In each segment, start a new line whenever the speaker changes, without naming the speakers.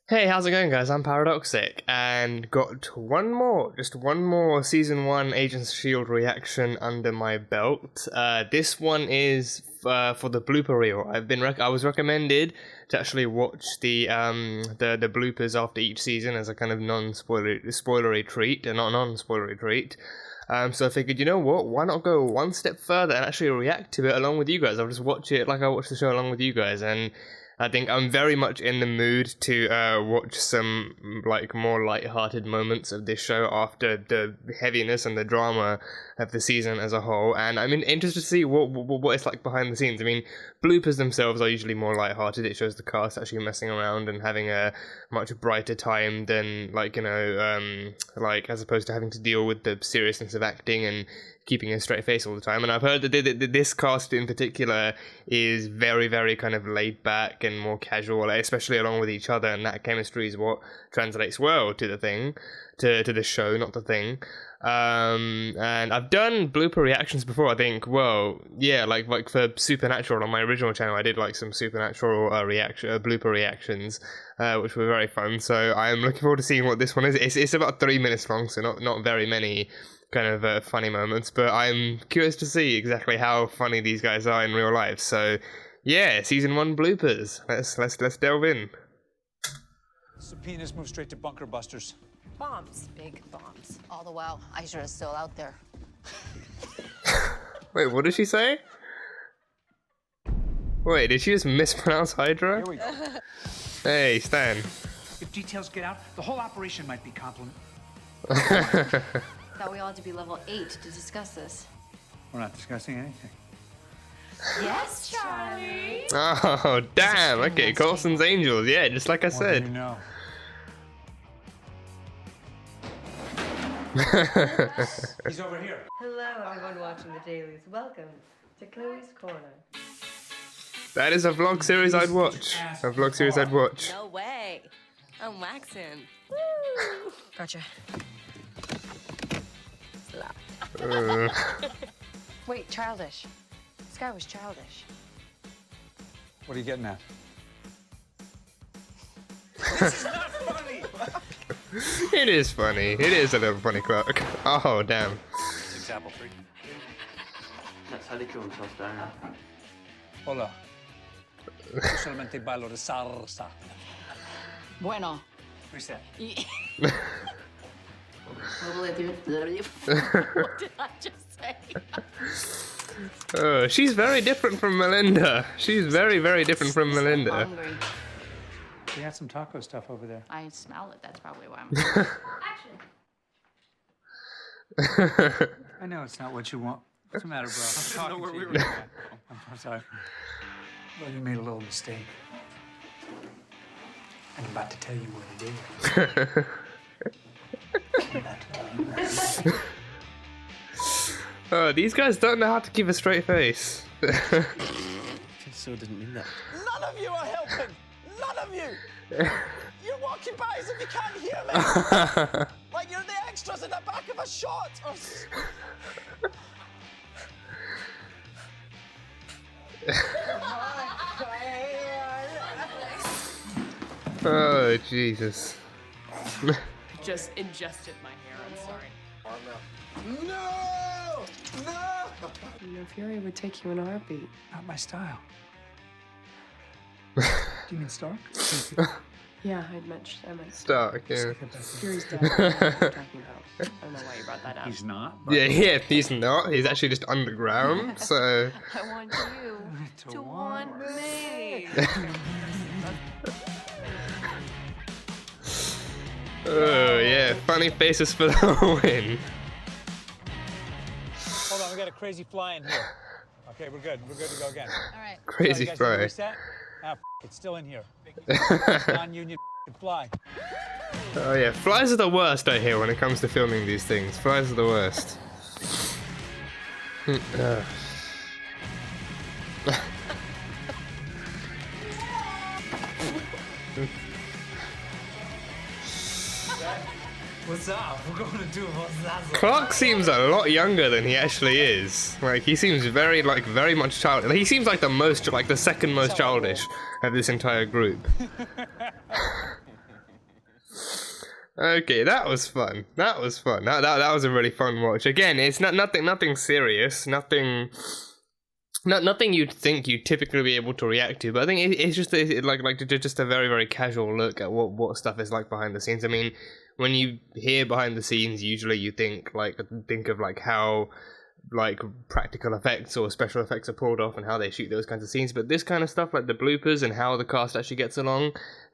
Hey, how's it going, guys? I'm Paradoxic, and got just one more Season 1 Agents of S.H.I.E.L.D. reaction under my belt. This one is for the blooper reel. I was recommended to actually watch the bloopers after each season as a kind of non-spoilery treat, a non-spoilery treat. So I figured, you know what, why not go one step further and actually react to it along with you guys? I'll just watch it like I watch the show along with you guys, and I think I'm very much in the mood to watch some more light-hearted moments of this show after the heaviness and the drama of the season as a whole. And I'm interested to see what it's like behind the scenes. I mean, bloopers themselves are usually more light-hearted. It shows the cast actually messing around and having a much brighter time than as opposed to having to deal with the seriousness of acting and keeping a straight face all the time. And I've heard that this cast in particular is very, very kind of laid back and more casual, especially along with each other, and that chemistry is what translates well to the thing, to the show, not the thing. And I've done blooper reactions before, I think. Well, yeah, like for Supernatural on my original channel, I did some Supernatural blooper reactions, which were very fun. So I'm looking forward to seeing what this one is. It's about 3 minutes long, so not very many kind of funny moments, but I'm curious to see exactly how funny these guys are in real life. So yeah, season 1 bloopers. Let's delve in.
Subpoenas move straight to bunker busters.
Bombs, big bombs. All the while, Aisha is still out there.
Wait, what did she say? Wait, did she just mispronounce Hydra?
Here we go.
Hey, Stan.
If details get out, the whole operation might be compromised.
Thought we all had to be level 8 to discuss this.
We're not discussing anything.
Yes, Charlie.
Oh, damn. Okay, Coulson's Angels. Yeah, just like I said.
You know. He's over here.
Hello, everyone watching the dailies. Welcome to Chloe's Corner.
That is a vlog series I'd watch. A vlog series I'd watch.
No way. I'm waxing. Woo. Gotcha. Wait, childish. This guy was childish.
What are you getting at?
This is not funny!
It is funny. It is a little funny clock. Oh, damn.
Example 3.
That's how they kill themselves down.
Hola. Yo solamente bailo de salsa.
Bueno.
Reset.
What did I just say?
Oh, she's very different from Melinda. She's very, very different from Melinda.
I'm hungry.
We got some taco stuff over there.
I smell it. That's probably why I'm Action.
I know it's not what you want. What's the matter, bro? I'm talking to you. I'm sorry. Well, you made a little mistake. I'm about to tell you what it is.
Oh, these guys don't know how to keep a straight face.
So didn't mean that.
None of you are helping! None of you! You're walking by as if you can't hear me! Like you're the extras in the back of a shot!
Oh, Jesus.
Just ingested my hair, I'm sorry.
No! No!
You know, Fury would take you in a heartbeat.
Not my style. Do you mean Stark?
Yeah, I meant
Stark, yeah.
Fury's dead. What I'm talking about.
I don't know why you brought that up.
He's not. But
Yeah, he's not. He's actually just underground, so...
I want you to want me.
Oh, yeah, funny faces for the win.
Hold on, we got a crazy fly in here. Okay, we're good. We're good to go again.
All right.
Crazy
Sorry, guys,
fry.
reset? Ah, it's still in here. Non-union fly.
Oh, yeah, flies are the worst, I hear, when it comes to filming these things. Flies are the worst.
What's up? We're going to do what's that?
Clark seems a lot younger than he actually is. Like, he seems very much childish. He seems like the second most childish of this entire group. Okay, that was fun. That was fun. That was a really fun watch. Again, it's nothing serious, nothing you'd think you'd typically be able to react to. But I think it's just just a very very casual look at what stuff is like behind the scenes. I mean, when you hear behind the scenes, usually you think of like how like practical effects or special effects are pulled off and how they shoot those kinds of scenes, but this kind of stuff like the bloopers and how the cast actually gets along,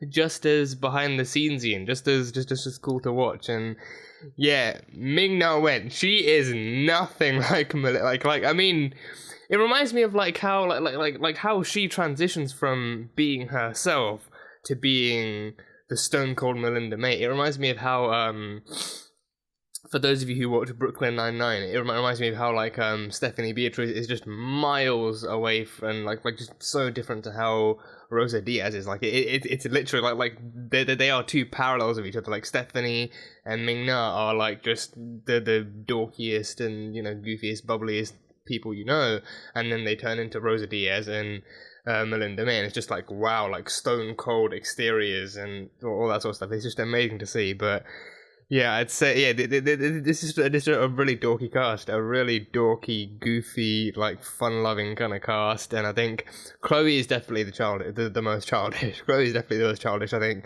just as behind the scenes and just as cool to watch. And yeah, Ming-Na Wen, she is nothing like I mean, it reminds me of like how like how she transitions from being herself to being the Stone Cold Melinda May. It reminds me of how for those of you who watch Brooklyn Nine-Nine, it reminds me of how like Stephanie Beatriz is just miles away from like just so different to how Rosa Diaz is. Like it's literally like they are two parallels of each other. Like Stephanie and Ming-Na are like just the dorkiest and, you know, goofiest, bubbliest people you know, and then they turn into Rosa Diaz and Melinda May, and it's just like, wow, like stone cold exteriors and all that sort of stuff. It's just amazing to see. But yeah, I'd say, yeah, this is a really dorky cast, a really dorky, goofy, like fun-loving kind of cast, and I think Chloe is definitely the most childish. Chloe is definitely the most childish, I think.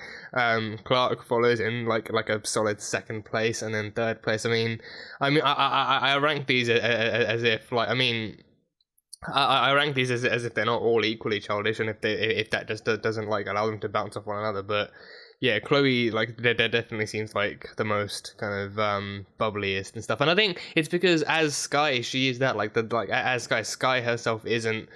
Clark follows in like a solid second place, and then third place. I rank these as if like, I rank these as if they're not all equally childish, and if that just doesn't like allow them to bounce off one another, but. Yeah, Chloe, like, there definitely seems like the most kind of bubbliest and stuff, and I think it's because as Skye, she is that as Skye herself isn't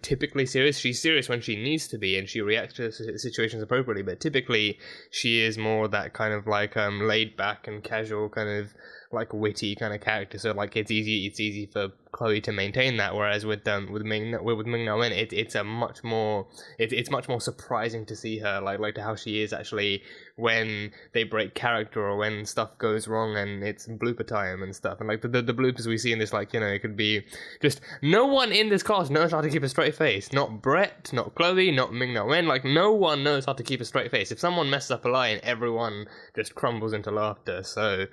typically serious. She's serious when she needs to be, and she reacts to situations appropriately. But typically, she is more that kind of like laid back and casual kind of like witty kind of character. So like it's easy for Chloe to maintain that. Whereas with Ming-Na Wen, it's much more surprising to see her like to how she is actually when they break character or when stuff goes wrong and it's blooper time and stuff. And like the bloopers we see in this, like, you know, it could be just no one in this cast knows how to keep a straight face. Not Brett, not Chloe, not Ming-Na Wen. Like no one knows how to keep a straight face. If someone messes up a line, everyone just crumbles into laughter. So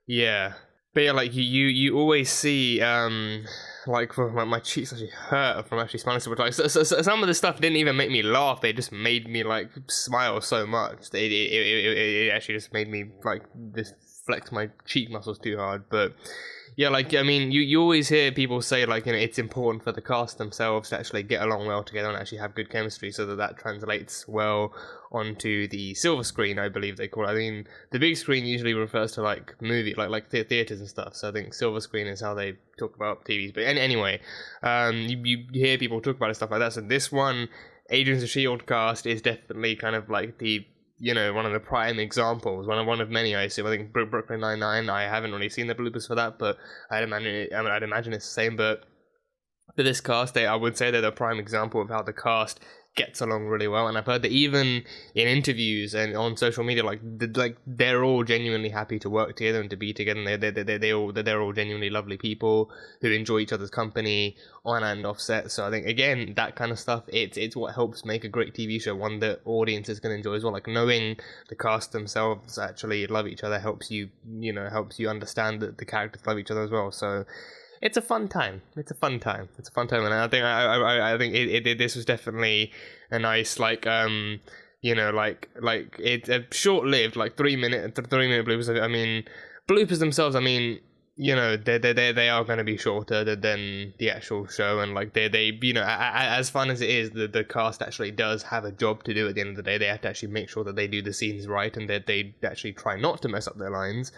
yeah. But yeah, like you always see like my cheeks actually hurt from actually smiling so much. Like so some of the stuff didn't even make me laugh. It just made me like smile so much. It actually just made me like just flex my cheek muscles too hard. But yeah, like I mean, you always hear people say like, you know, it's important for the cast themselves to actually get along well together and actually have good chemistry, so that translates well onto the silver screen, I believe they call it. I mean, the big screen usually refers to like movie, like theaters and stuff. So I think silver screen is how they talk about TVs. But anyway, you hear people talk about stuff like that. So this one, Agents of S.H.I.E.L.D. cast is definitely kind of like the, you know, one of the prime examples, one of many, I assume. I think Brooklyn Nine-Nine, I haven't really seen the bloopers for that, but I'd imagine it's the same. But for this cast, I would say they're the prime example of how the cast gets along really well. And I've heard that even in interviews and on social media, like they're all genuinely happy to work together and to be together. And they're all genuinely lovely people who enjoy each other's company on and off set. So I think again, that kind of stuff, it's what helps make a great TV show, one that audiences can enjoy as well. Like knowing the cast themselves actually love each other helps you understand that the characters love each other as well. So it's a fun time. It's a fun time, and I think this was definitely a nice you know, like it's a short-lived, like 3 minute bloopers. I mean, bloopers themselves, I mean, you know, they are going to be shorter than the actual show, and like they you know, as fun as it is, the cast actually does have a job to do at the end of the day. They have to actually make sure that they do the scenes right and that they actually try not to mess up their lines.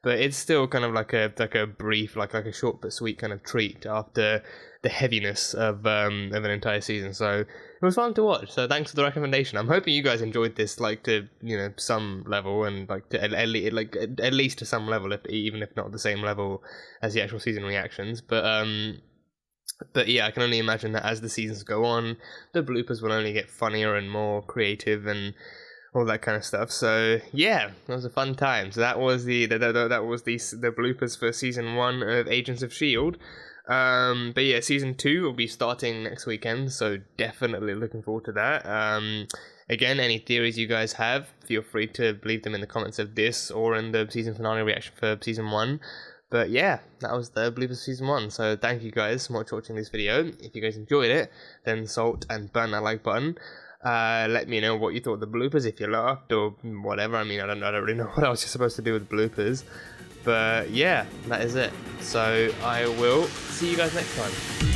But it's still kind of like a brief, like a short but sweet kind of treat after the heaviness of an entire season. So it was fun to watch. So thanks for the recommendation. I'm hoping you guys enjoyed this, like to, you know, some level, and like to at least to some level, even if not the same level as the actual season reactions. But yeah, I can only imagine that as the seasons go on, the bloopers will only get funnier and more creative and all that kind of stuff. So yeah, that was a fun time. So that was the bloopers for season 1 of Agents of S.H.I.E.L.D. But yeah, season 2 will be starting next weekend, so definitely looking forward to that. Again, any theories you guys have, feel free to leave them in the comments of this or in the season finale reaction for season 1. But yeah, that was the bloopers season 1. So thank you guys so much for watching this video. If you guys enjoyed it, then salt and burn that like button. Let me know what you thought of the bloopers, if you laughed or whatever. I mean, I don't really know what else you're supposed to do with bloopers. But yeah, that is it. So I will see you guys next time.